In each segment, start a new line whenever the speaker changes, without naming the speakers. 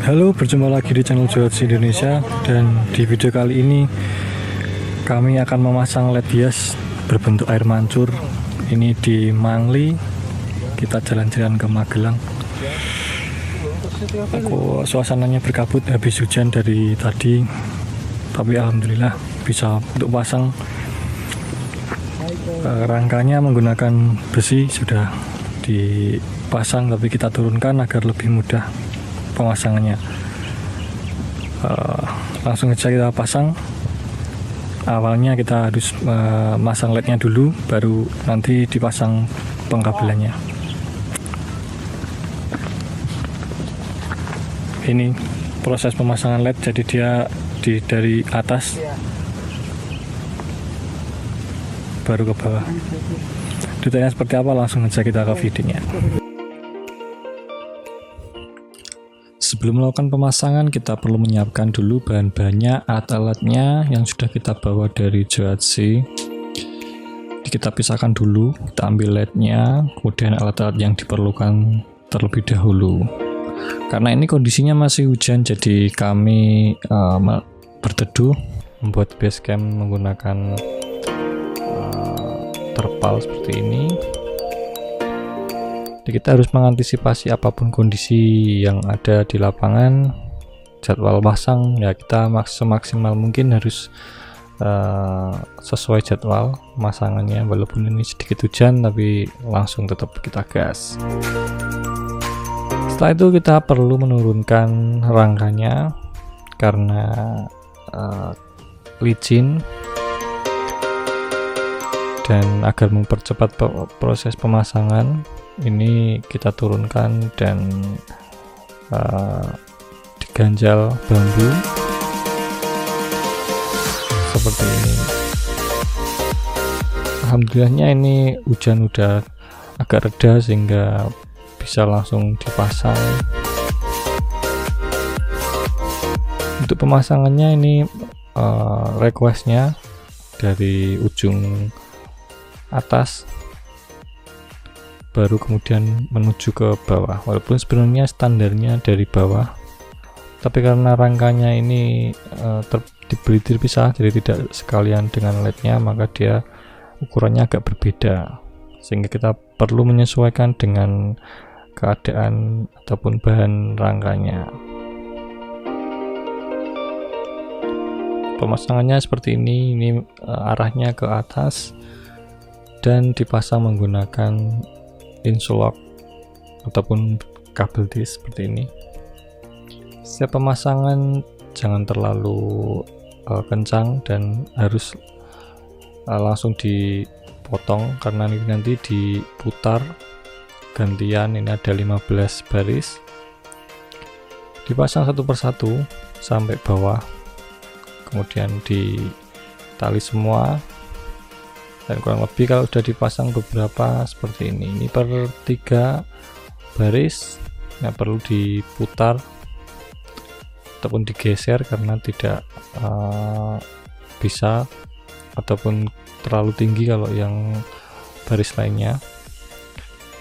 Halo, berjumpa lagi di channel JOHC Indonesia, dan di video kali ini kami akan memasang LED hias berbentuk air mancur. Ini di Mangli, kita jalan-jalan ke Magelang. Suasananya berkabut habis hujan dari tadi, tapi alhamdulillah bisa untuk pasang. Rangkanya menggunakan besi sudah dipasang, tapi kita turunkan agar lebih mudah pemasangannya. Langsung saja kita pasang. Awalnya kita harus masang LED-nya dulu, baru nanti dipasang pengkabelannya. Ini proses pemasangan LED, jadi dia dari atas baru ke bawah. Detailnya seperti apa, langsung saja kita ke videonya. Sebelum melakukan pemasangan, kita perlu menyiapkan dulu bahan-bahannya, alat-alatnya yang sudah kita bawa dari JOHC. Kita pisahkan dulu, kita ambil LED-nya, kemudian alat-alat yang diperlukan terlebih dahulu. Karena ini kondisinya masih hujan, jadi kami berteduh membuat base camp menggunakan terpal seperti ini. Jadi kita harus mengantisipasi apapun kondisi yang ada di lapangan. Jadwal pasang ya kita semaksimal mungkin harus sesuai jadwal pemasangannya, walaupun ini sedikit hujan tapi langsung tetap kita gas. Setelah itu kita perlu menurunkan rangkanya karena licin, dan agar mempercepat proses pemasangan ini kita turunkan dan diganjal bambu seperti ini. Alhamdulillahnya ini hujan udah agak reda sehingga bisa langsung dipasang. Untuk pemasangannya ini requestnya dari ujung atas baru kemudian menuju ke bawah, walaupun sebenarnya standarnya dari bawah, tapi karena rangkanya ini diberi terpisah jadi tidak sekalian dengan LED-nya, maka dia ukurannya agak berbeda, sehingga kita perlu menyesuaikan dengan keadaan ataupun bahan rangkanya. Pemasangannya seperti ini arahnya ke atas dan dipasang menggunakan insulok ataupun kabel dis seperti ini. Setiap pemasangan jangan terlalu kencang dan harus langsung dipotong karena ini nanti diputar gantian. Ini ada 15 baris, dipasang satu persatu sampai bawah, kemudian ditali semua, dan kurang lebih kalau sudah dipasang beberapa seperti ini per 3 baris. Nah, perlu diputar ataupun digeser karena tidak bisa ataupun terlalu tinggi kalau yang baris lainnya.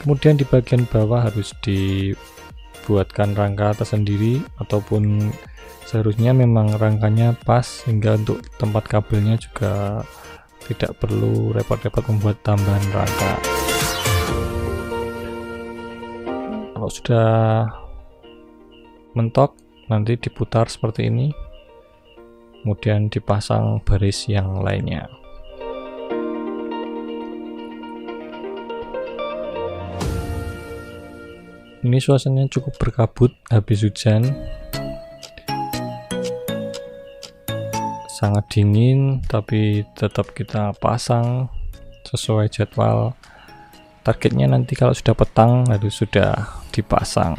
Kemudian di bagian bawah harus dibuatkan rangka tersendiri ataupun seharusnya memang rangkanya pas sehingga untuk tempat kabelnya juga tidak perlu repot-repot membuat tambahan rangka. Kalau sudah mentok nanti diputar seperti ini, kemudian dipasang baris yang lainnya. Ini suasananya cukup berkabut habis hujan, sangat dingin, tapi tetap kita pasang sesuai jadwal. Targetnya nanti kalau sudah petang harus sudah dipasang.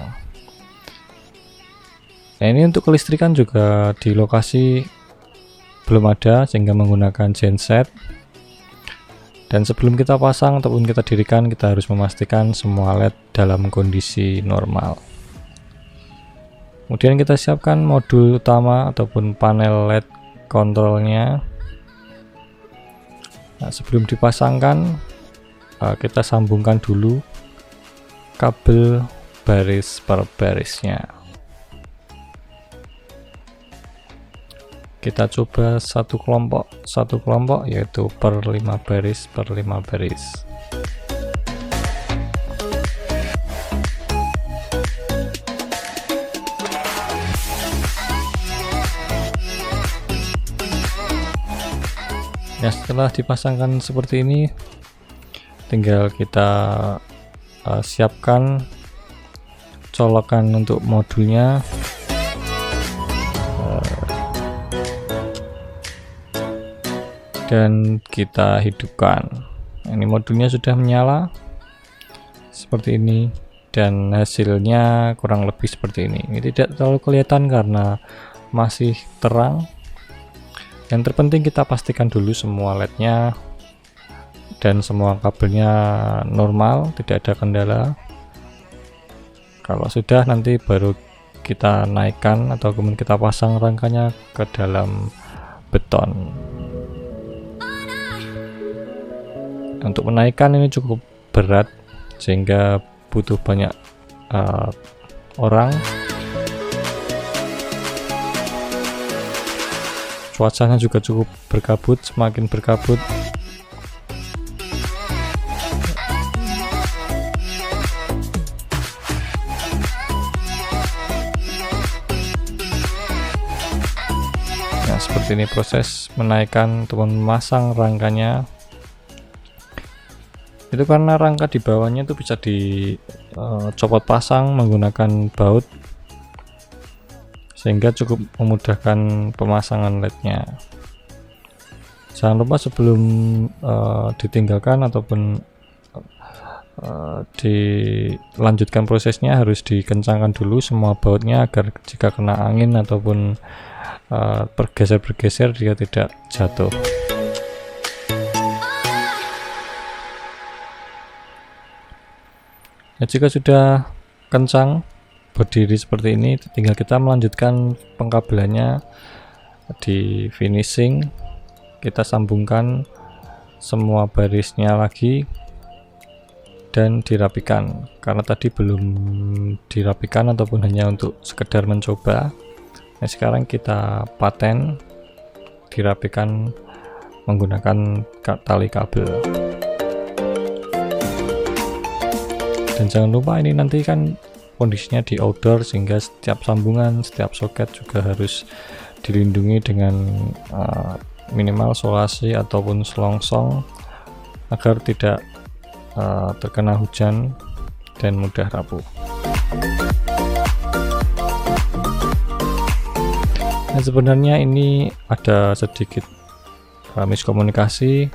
Nah, ini untuk kelistrikan juga di lokasi belum ada sehingga menggunakan genset. Dan sebelum kita pasang ataupun kita dirikan, kita harus memastikan semua LED dalam kondisi normal. Kemudian kita siapkan modul utama ataupun panel LED kontrolnya. Nah, sebelum dipasangkan, kita sambungkan dulu kabel baris per barisnya. Kita coba satu kelompok yaitu per 5 baris per 5 baris. Ya, setelah dipasangkan seperti ini, tinggal kita siapkan colokan untuk modulnya. Dan kita hidupkan. Ini modulnya sudah menyala seperti ini dan hasilnya kurang lebih seperti ini. Ini tidak terlalu kelihatan karena masih terang. Yang terpenting kita pastikan dulu semua LED-nya dan semua kabelnya normal, tidak ada kendala. Kalau sudah, nanti baru kita naikkan atau kemudian kita pasang rangkanya ke dalam beton. Untuk menaikkan ini cukup berat sehingga butuh banyak orang. Cuacanya juga cukup berkabut, semakin berkabut. Nah, seperti ini proses menaikkan ataupun memasang rangkanya. Itu karena rangka di bawahnya itu bisa dicopot pasang menggunakan baut sehingga cukup memudahkan pemasangan LED-nya. Jangan lupa sebelum ditinggalkan ataupun dilanjutkan prosesnya harus dikencangkan dulu semua bautnya agar jika kena angin ataupun bergeser-bergeser dia tidak jatuh. Ya, jika sudah kencang berdiri seperti ini, tinggal kita melanjutkan pengkabelannya di finishing. Kita sambungkan semua barisnya lagi dan dirapikan karena tadi belum dirapikan ataupun hanya untuk sekedar mencoba. Nah, sekarang kita paten dirapikan menggunakan tali kabel. Dan jangan lupa ini nanti kan kondisinya di outdoor, sehingga setiap sambungan, setiap soket juga harus dilindungi dengan minimal solasi ataupun selongsong agar tidak terkena hujan dan mudah rapuh. Nah, sebenarnya ini ada sedikit miskomunikasi.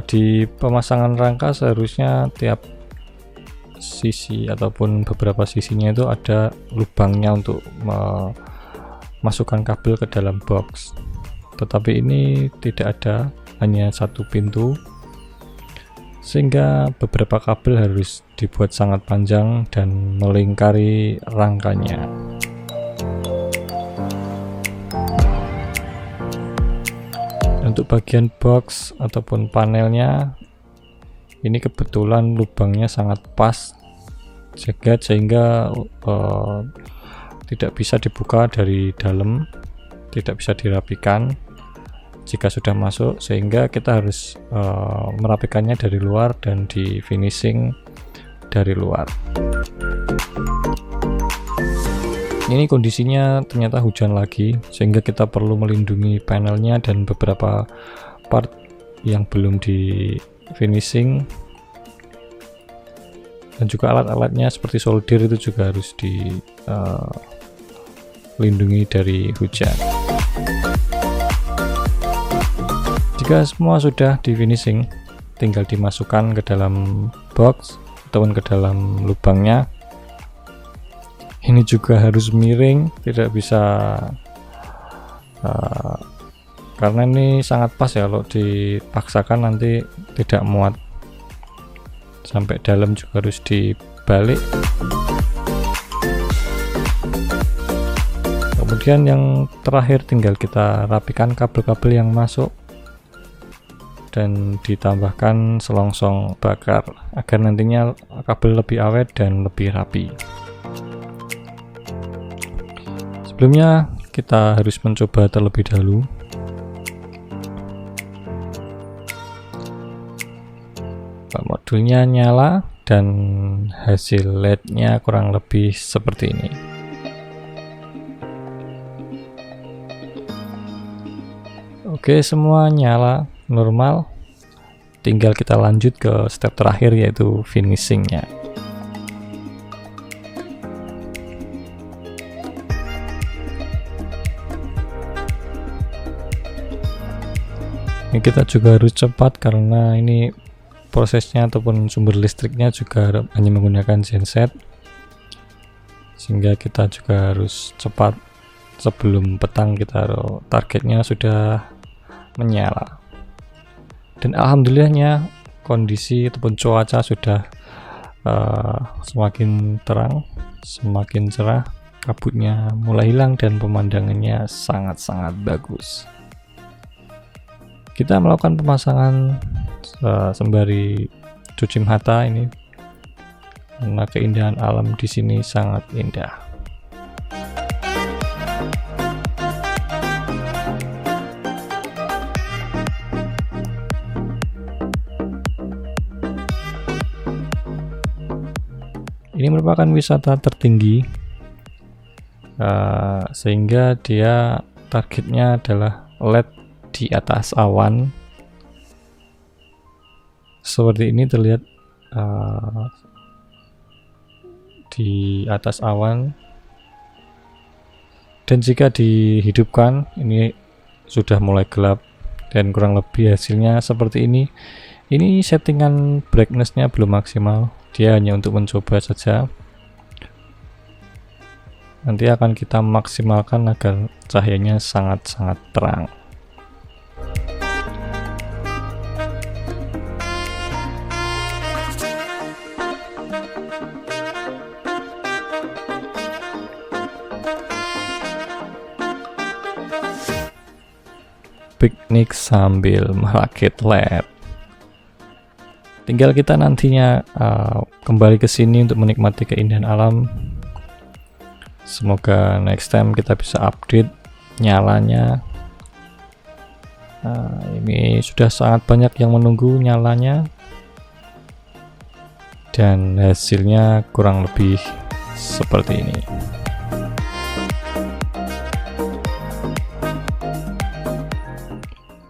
Di pemasangan rangka seharusnya tiap sisi ataupun beberapa sisinya itu ada lubangnya untuk memasukkan kabel ke dalam box, tetapi ini tidak ada, hanya satu pintu, sehingga beberapa kabel harus dibuat sangat panjang dan melingkari rangkanya. Untuk bagian box ataupun panelnya ini kebetulan lubangnya sangat pas, sehingga tidak bisa dibuka dari dalam, tidak bisa dirapikan jika sudah masuk, sehingga kita harus merapikannya dari luar dan di finishing dari luar. Ini kondisinya ternyata hujan lagi, sehingga kita perlu melindungi panelnya dan beberapa part yang belum di finishing, dan juga alat-alatnya seperti solder itu juga harus dilindungi dari hujan. Jika semua sudah di finishing, tinggal dimasukkan ke dalam box ataupun ke dalam lubangnya. Ini juga harus miring, tidak bisa karena ini sangat pas ya, kalau dipaksakan nanti tidak muat. Sampai dalam juga harus dibalik. Kemudian yang terakhir tinggal kita rapikan kabel-kabel yang masuk dan ditambahkan selongsong bakar agar nantinya kabel lebih awet dan lebih rapi. Sebelumnya kita harus mencoba terlebih dahulu. Modulnya nyala dan hasil LED-nya kurang lebih seperti ini. Oke, semua nyala normal. Tinggal kita lanjut ke step terakhir, yaitu finishingnya. Ini kita juga harus cepat karena ini prosesnya ataupun sumber listriknya juga hanya menggunakan genset, sehingga kita juga harus cepat sebelum petang targetnya sudah menyala. Dan alhamdulillahnya kondisi ataupun cuaca sudah semakin terang, semakin cerah, kabutnya mulai hilang dan pemandangannya sangat-sangat bagus. Kita melakukan pemasangan sembari cuci mata ini, karena keindahan alam di sini sangat indah. Ini merupakan wisata tertinggi, sehingga dia targetnya adalah LED di atas awan. Seperti ini terlihat di atas awan, dan jika dihidupkan ini sudah mulai gelap dan kurang lebih hasilnya seperti ini. Ini settingan brightness-nya belum maksimal, dia hanya untuk mencoba saja. Nanti akan kita maksimalkan agar cahayanya sangat-sangat terang. Piknik sambil merakit LED. Tinggal kita nantinya kembali ke sini untuk menikmati keindahan alam. Semoga next time kita bisa update nyalanya. Ini sudah sangat banyak yang menunggu nyalanya. dan hasilnya kurang lebih seperti ini.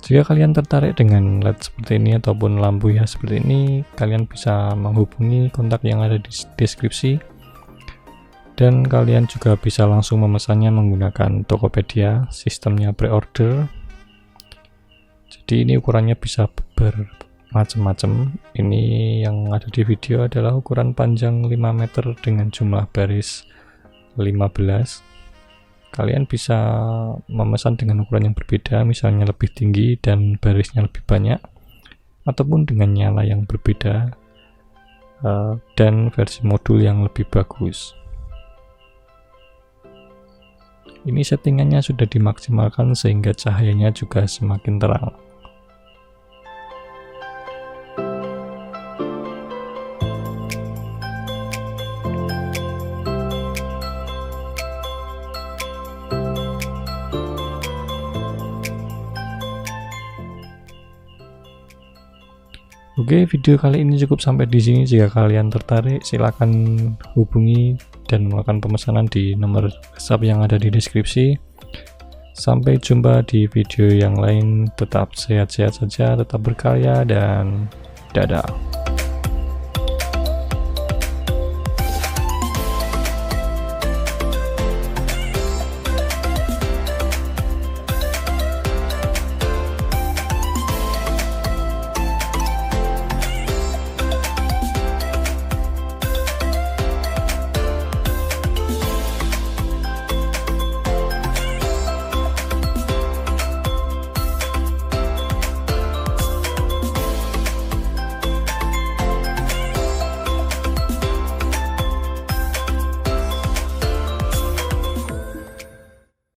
Jika kalian tertarik dengan LED seperti ini ataupun lampu hias seperti ini, kalian bisa menghubungi kontak yang ada di deskripsi, dan kalian juga bisa langsung memesannya menggunakan Tokopedia, sistemnya pre-order. Jadi ini ukurannya bisa bermacam-macam. Ini yang ada di video adalah ukuran panjang 5 meter dengan jumlah baris 15. Kalian bisa memesan dengan ukuran yang berbeda, misalnya lebih tinggi dan barisnya lebih banyak, ataupun dengan nyala yang berbeda dan versi modul yang lebih bagus. Ini settingannya sudah dimaksimalkan sehingga cahayanya juga semakin terang. Oke, video kali ini cukup sampai di sini. Jika kalian tertarik, silakan hubungi dan melakukan pemesanan di nomor WhatsApp yang ada di deskripsi. Sampai jumpa di video yang lain. Tetap sehat-sehat saja, tetap berkarya, dan dadah.